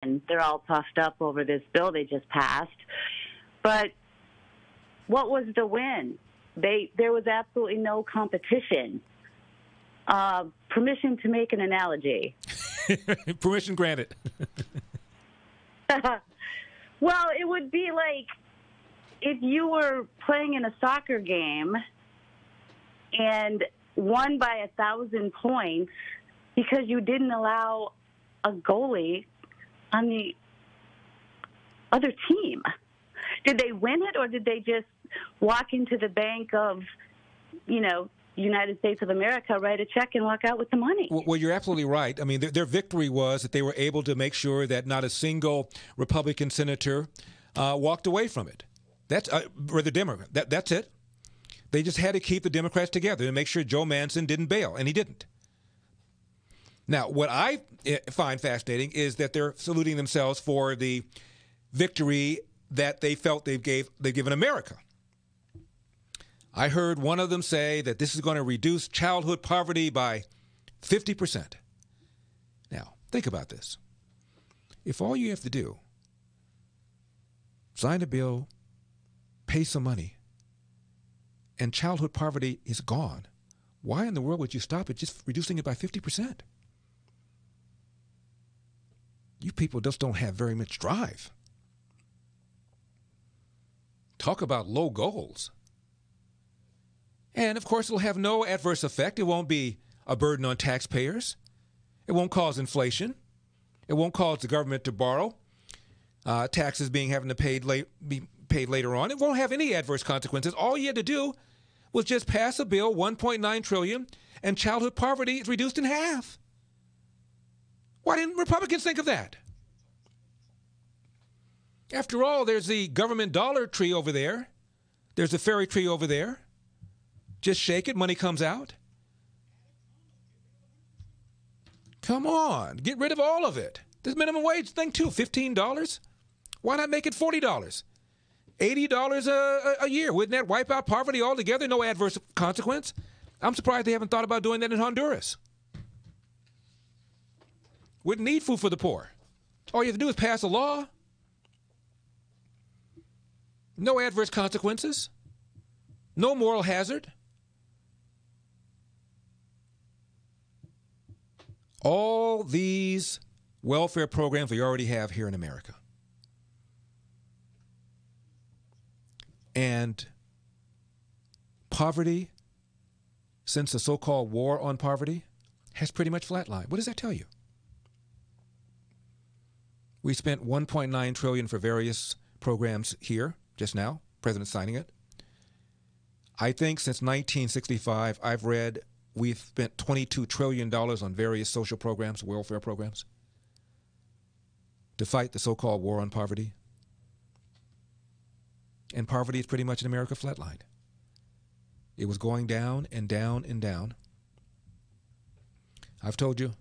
and they're all puffed up over this bill they just passed. But what was the win? There was absolutely no competition. Permission to make an analogy. Permission granted. Well, it would be like if you were playing in a soccer game and won by 1,000 points because you didn't allow a goalie on the other team. Did they win it, or did they just walk into the bank of, United States of America, write a check, and walk out with the money? Well, you're absolutely right. I mean, their victory was that they were able to make sure that not a single Republican senator walked away from it. That's or the Democrat. That's it. They just had to keep the Democrats together and make sure Joe Manchin didn't bail, and he didn't. Now, what I find fascinating is that they're saluting themselves for the victory that they felt they've given America. I heard one of them say that this is going to reduce childhood poverty by 50%. Now, think about this. If all you have to do, sign a bill, pay some money, and childhood poverty is gone, why in the world would you stop it just reducing it by 50%? You people just don't have very much drive. Talk about low goals. And, of course, it'll have no adverse effect. It won't be a burden on taxpayers. It won't cause inflation. It won't cause the government to borrow, taxes having to be paid later on. It won't have any adverse consequences. All you had to do was just pass a bill, $1.9 trillion, and childhood poverty is reduced in half. Why didn't Republicans think of that? After all, there's the government dollar tree over there. There's the fairy tree over there. Just shake it, money comes out. Come on, get rid of all of it. This minimum wage thing too, $15. Why not make it $40? $80 a year. Wouldn't that wipe out poverty altogether? No adverse consequence. I'm surprised they haven't thought about doing that in Honduras. Wouldn't need food for the poor. All you have to do is pass a law. No adverse consequences. No moral hazard. All these welfare programs we already have here in America. And poverty, since the so-called war on poverty, has pretty much flatlined. What does that tell you? We spent $1.9 trillion for various programs here just now, President signing it. I think since 1965, I've read we've spent $22 trillion on various social programs, welfare programs, to fight the so-called war on poverty. And poverty is pretty much in America flatlined. It was going down and down and down. I've told you,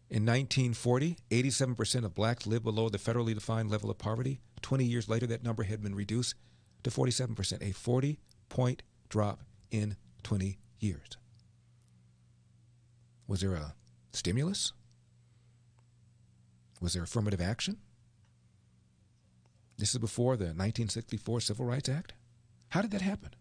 in 1940, 87% of blacks lived below the federally defined level of poverty. 20 years later, that number had been reduced to 47%, a 40-point drop in 20 years. Was there a stimulus? Was there affirmative action? This is before the 1964 Civil Rights Act. How did that happen?